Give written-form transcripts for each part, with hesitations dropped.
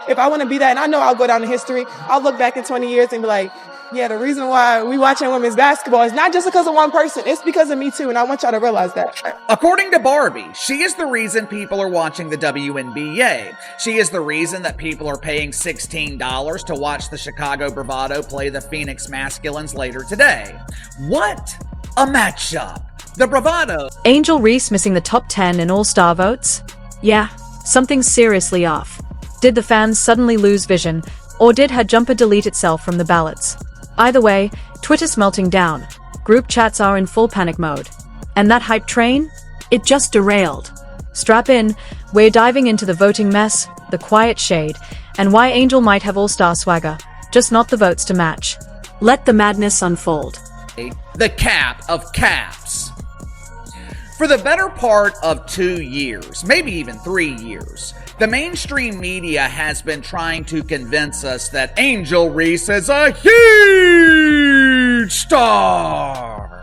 If I want to be that, and I know I'll go down in history, I'll look back in 20 years and be like, yeah, the reason why we watching women's basketball is not just because of one person. It's because of me too, and I want y'all to realize that. According to Barbie, she is the reason people are watching the WNBA. She is the reason that people are paying $16 to watch the Chicago Bravado play the Phoenix Masculines later today. What a matchup! The Bravado. Angel Reese missing the top 10 in All-Star votes? Yeah, something's seriously off. Did the fans suddenly lose vision, or did her jumper delete itself from the ballots? Either way, Twitter's melting down. Group chats are in full panic mode. And that hype train? It just derailed. Strap in, we're diving into the voting mess, the quiet shade, and why Angel might have all-star swagger, just not the votes to match. Let the madness unfold. The cap of caps. For the better part of 2 years, maybe even 3 years, the mainstream media has been trying to convince us that Angel Reese is a huge star.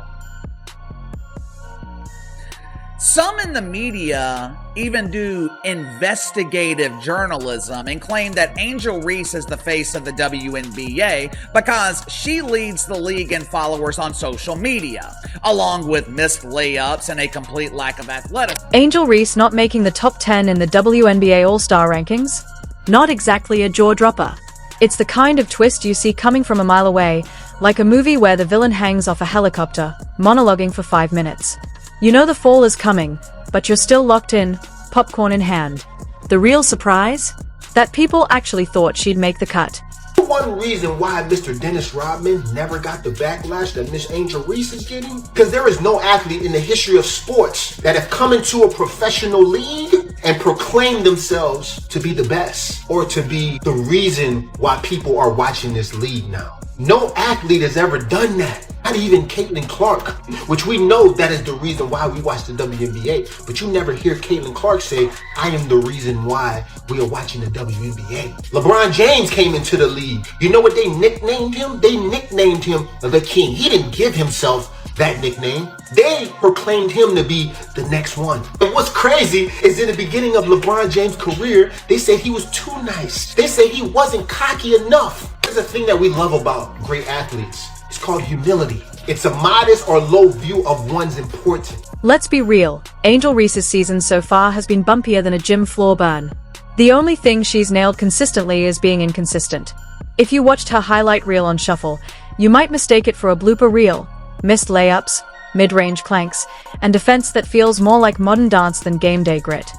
Some in the media even do investigative journalism and claim that Angel Reese is the face of the WNBA because she leads the league in followers on social media, along with missed layups and a complete lack of athleticism. Angel Reese not making the top 10 in the WNBA All-Star rankings? Not exactly a jaw-dropper. It's the kind of twist you see coming from a mile away, like a movie where the villain hangs off a helicopter, monologuing for 5 minutes. You know the fall is coming, but you're still locked in, popcorn in hand. The real surprise? That people actually thought she'd make the cut. One reason why Mr. Dennis Rodman never got the backlash that Miss Angel Reese is getting? Because there is no athlete in the history of sports that have come into a professional league and proclaimed themselves to be the best or to be the reason why people are watching this league now. No athlete has ever done that. Not even Caitlin Clark, which we know that is the reason why we watch the WNBA. But you never hear Caitlin Clark say, I am the reason why we are watching the WNBA. LeBron James came into the league. You know what they nicknamed him? They nicknamed him the King. He didn't give himself that nickname. They proclaimed him to be the next one. And what's crazy is in the beginning of LeBron James' career, they said he was too nice. They said he wasn't cocky enough. There's a thing that we love about great athletes. It's called humility. It's a modest or low view of one's importance. Let's be real, Angel Reese's season so far has been bumpier than a gym floor burn. The only thing she's nailed consistently is being inconsistent. If you watched her highlight reel on shuffle, you might mistake it for a blooper reel. Missed layups, mid-range clanks, and defense that feels more like modern dance than game day grit.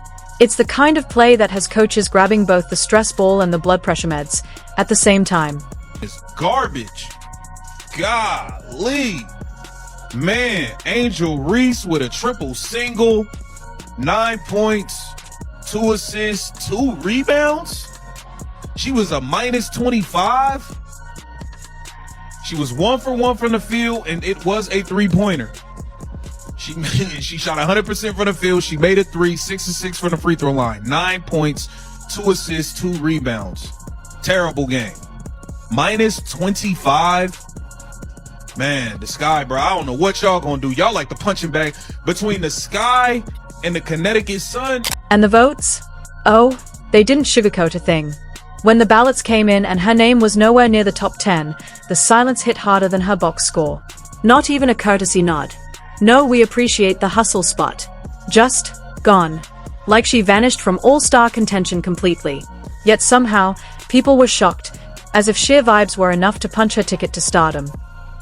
It's the kind of play that has coaches grabbing both the stress ball and the blood pressure meds at the same time. It's garbage. Golly. Man, Angel Reese with a triple single, 9 points, 2 assists, 2 rebounds. She was a minus 25. She was 1 for 1 from the field, and it was a 3-pointer. She shot 100% from the field. She made a 3, 6 of 6 from the free throw line. 9 points, 2 assists, 2 rebounds. Terrible game. Minus 25. Man, the Sky, bro, I don't know what y'all gonna do. Y'all like the punching bag between the Sky and the Connecticut Sun. And the votes? Oh, they didn't sugarcoat a thing. When the ballots came in and her name was nowhere near the top 10, the silence hit harder than her box score. Not even a courtesy nod. No, we appreciate the hustle spot. Just gone. Like she vanished from all-star contention completely. Yet somehow, people were shocked, as if sheer vibes were enough to punch her ticket to stardom.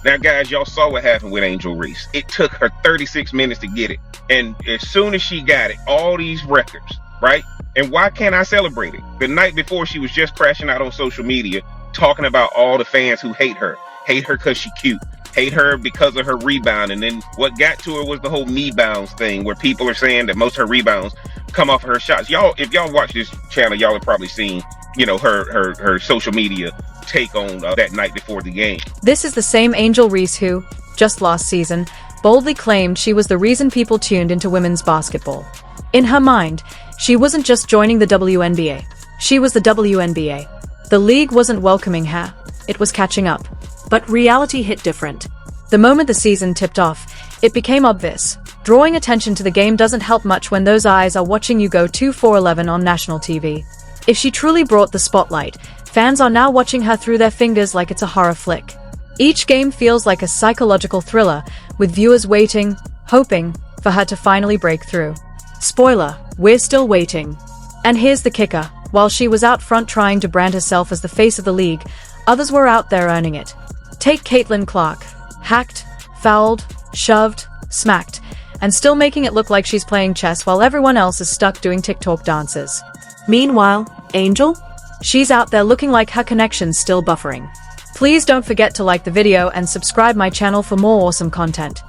Now, guys, y'all saw what happened with Angel Reese. It took her 36 minutes to get it. And as soon as she got it, all these records, right? And why can't I celebrate it? The night before, she was just crashing out on social media, talking about all the fans who hate her because she cute, hate her because of her rebound. And then what got to her was the whole me bounds thing, where people are saying that most of her rebounds come off of her shots. Y'all, if y'all watch this channel, y'all have probably seen, you know, her social media take on that night before the game. This is the same Angel Reese who, just last season, boldly claimed she was the reason people tuned into women's basketball. In her mind, she wasn't just joining the WNBA. She was the WNBA. The league wasn't welcoming her. It was catching up. But reality hit different. The moment the season tipped off, it became obvious. Drawing attention to the game doesn't help much when those eyes are watching you go 2 for 11 on national TV. If she truly brought the spotlight, fans are now watching her through their fingers like it's a horror flick. Each game feels like a psychological thriller, with viewers waiting, hoping, for her to finally break through. Spoiler, we're still waiting. And here's the kicker. While she was out front trying to brand herself as the face of the league, others were out there earning it. Take Caitlin Clark. Hacked, fouled, shoved, smacked, and still making it look like she's playing chess while everyone else is stuck doing TikTok dances. Meanwhile, Angel? She's out there looking like her connection's still buffering. Please don't forget to like the video and subscribe my channel for more awesome content.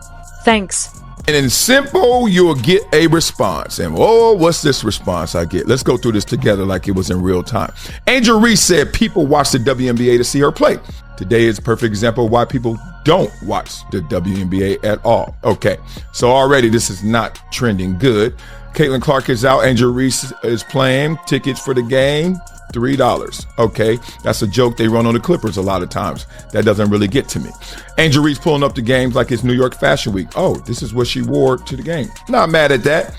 Thanks. And in simple, you'll get a response. And oh, what's this response I get? Let's go through this together like it was in real time. Angel Reese said people watch the WNBA to see her play. Today is a perfect example of why people don't watch the WNBA at all. Okay, so already this is not trending good. Caitlin Clark is out. Angel Reese is playing. Tickets for the game, $3. Okay, that's a joke they run on the Clippers a lot of times. That doesn't really get to me. Angel Reese pulling up the games like it's New York Fashion Week. Oh, this is what she wore to the game. Not mad at that.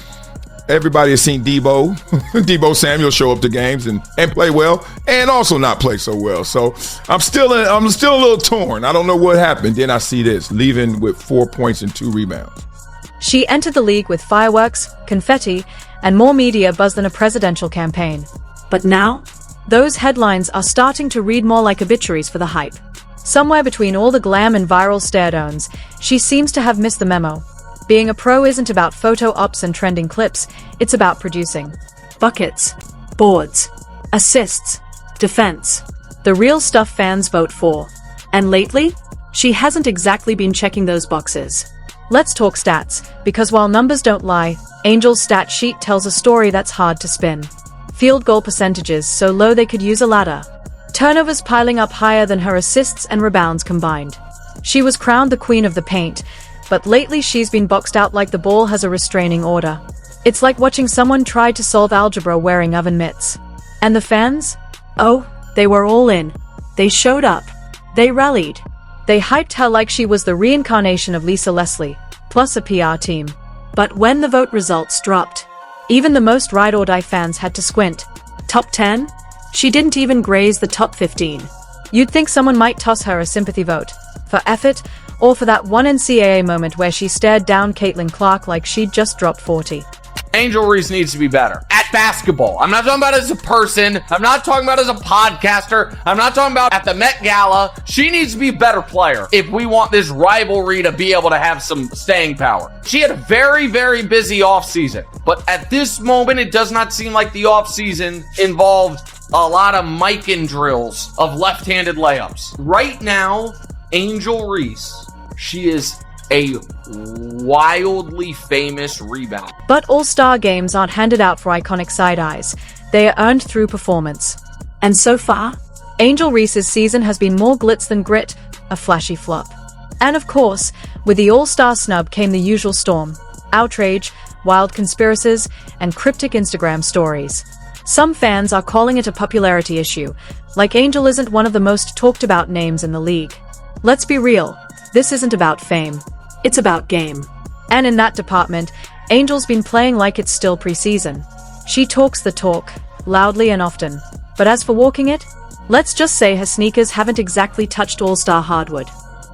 Everybody has seen Debo Samuel show up to games and play well, and also not play so well. So I'm still a little torn. I don't know what happened. Then I see this, leaving with 4 points and 2 rebounds. She entered the league with fireworks, confetti, and more media buzz than a presidential campaign. But now, those headlines are starting to read more like obituaries for the hype. Somewhere between all the glam and viral stare-downs, she seems to have missed the memo. Being a pro isn't about photo ops and trending clips, it's about producing. Buckets, boards, assists, defense. The real stuff fans vote for. And lately, she hasn't exactly been checking those boxes. Let's talk stats, because while numbers don't lie, Angel's stat sheet tells a story that's hard to spin. Field goal percentages so low they could use a ladder. Turnovers piling up higher than her assists and rebounds combined. She was crowned the queen of the paint, but lately she's been boxed out like the ball has a restraining order. It's like watching someone try to solve algebra wearing oven mitts. And the fans? Oh, they were all in. They showed up. They rallied. They hyped her like she was the reincarnation of Lisa Leslie, plus a PR team. But when the vote results dropped, even the most ride-or-die fans had to squint. Top 10? She didn't even graze the top 15. You'd think someone might toss her a sympathy vote. For effort, or for that one NCAA moment where she stared down Caitlin Clark like she'd just dropped 40. Angel Reese needs to be better at basketball. I'm not talking about as a person. I'm not talking about as a podcaster. I'm not talking about at the Met Gala. She needs to be a better player if we want this rivalry to be able to have some staying power. She had a very, very busy offseason, but at this moment, it does not seem like the offseason involved a lot of Mikan drills of left-handed layups. Right now, Angel Reese, she is a wildly famous rebound. But All-Star games aren't handed out for iconic side-eyes. They are earned through performance. And so far, Angel Reese's season has been more glitz than grit, a flashy flop. And of course, with the All-Star snub came the usual storm. Outrage, wild conspiracies, and cryptic Instagram stories. Some fans are calling it a popularity issue, like Angel isn't one of the most talked about names in the league. Let's be real, this isn't about fame. It's about game. And in that department, Angel's been playing like it's still preseason. She talks the talk, loudly and often. But as for walking it, let's just say her sneakers haven't exactly touched All-Star hardwood.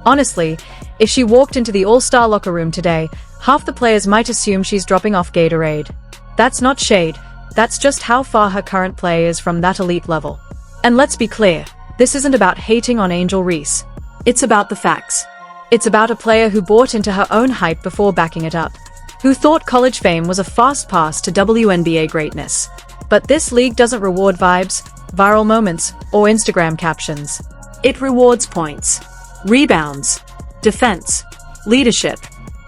Honestly, if she walked into the All-Star locker room today, half the players might assume she's dropping off Gatorade. That's not shade, that's just how far her current play is from that elite level. And let's be clear, this isn't about hating on Angel Reese. It's about the facts. It's about a player who bought into her own hype before backing it up, who thought college fame was a fast pass to WNBA greatness. But this league doesn't reward vibes, viral moments, or Instagram captions. It rewards points, rebounds, defense, leadership.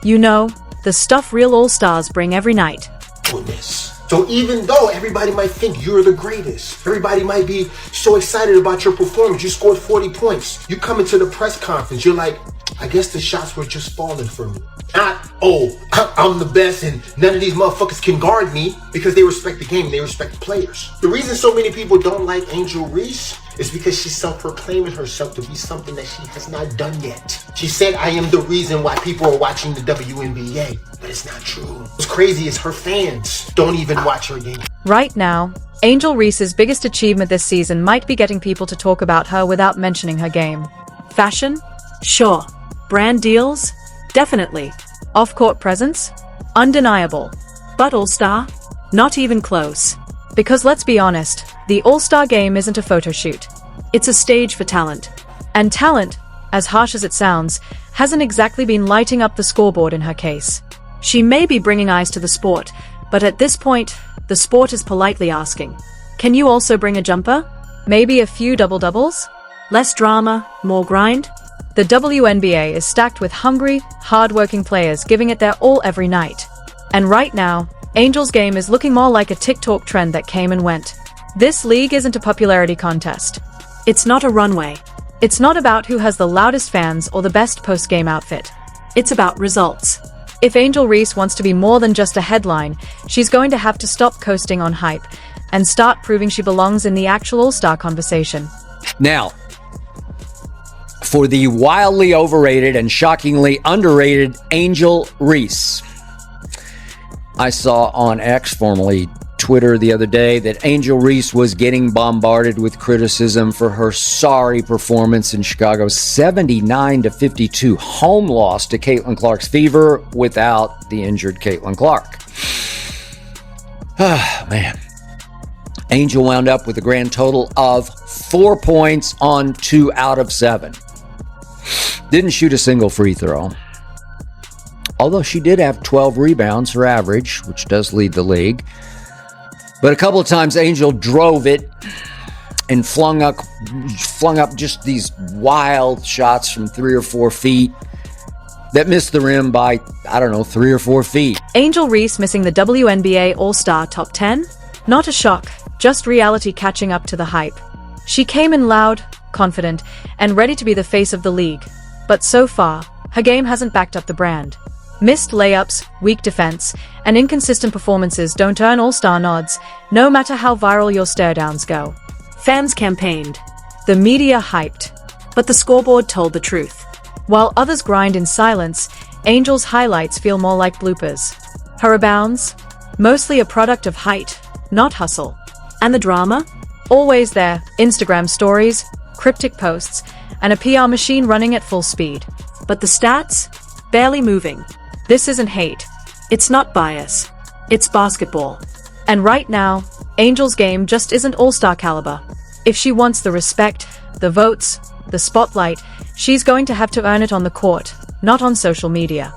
You know, the stuff real all-stars bring every night. Goodness. So even though everybody might think you're the greatest, everybody might be so excited about your performance, you scored 40 points, you come into the press conference, you're like, I guess the shots were just falling for me. Not, oh, I'm the best and none of these motherfuckers can guard me, because they respect the game, they respect the players. The reason so many people don't like Angel Reese is because she's self-proclaiming herself to be something that she has not done yet. She said, I am the reason why people are watching the WNBA, but it's not true. What's crazy is her fans don't even watch her game. Right now, Angel Reese's biggest achievement this season might be getting people to talk about her without mentioning her game. Fashion? Sure. Brand deals? Definitely. Off-court presence? Undeniable. But All-Star? Not even close. Because let's be honest, the All-Star Game isn't a photo shoot. It's a stage for talent. And talent, as harsh as it sounds, hasn't exactly been lighting up the scoreboard in her case. She may be bringing eyes to the sport, but at this point, the sport is politely asking, can you also bring a jumper? Maybe a few double-doubles? Less drama, more grind? The WNBA is stacked with hungry, hard-working players giving it their all every night. And right now, Angel's game is looking more like a TikTok trend that came and went. This league isn't a popularity contest. It's not a runway. It's not about who has the loudest fans or the best post-game outfit. It's about results. If Angel Reese wants to be more than just a headline, she's going to have to stop coasting on hype and start proving she belongs in the actual All-Star conversation. Now, for the wildly overrated and shockingly underrated Angel Reese. I saw on X, formerly Twitter, the other day that Angel Reese was getting bombarded with criticism for her sorry performance in Chicago's 79-52 home loss to Caitlin Clark's Fever without the injured Caitlin Clark. Ah, man. Angel wound up with a grand total of 4 points on 2 out of 7. Didn't shoot a single free throw. Although she did have 12 rebounds, her average, which does lead the league. But a couple of times Angel drove it and flung up just these wild shots from 3 or 4 feet that missed the rim by, 3 or 4 feet. Angel Reese missing the WNBA All-Star Top 10? Not a shock, just reality catching up to the hype. She came in loud, confident, and ready to be the face of the league. But so far, her game hasn't backed up the brand. Missed layups, weak defense, and inconsistent performances don't earn All-Star nods, no matter how viral your stare-downs go. Fans campaigned. The media hyped. But the scoreboard told the truth. While others grind in silence, Angel's highlights feel more like bloopers. Her rebounds? Mostly a product of height, not hustle. And the drama? Always there, Instagram stories, cryptic posts, and a PR machine running at full speed. But the stats? Barely moving. This isn't hate. It's not bias. It's basketball. And right now, Angel's game just isn't All-Star caliber. If she wants the respect, the votes, the spotlight, she's going to have to earn it on the court, not on social media.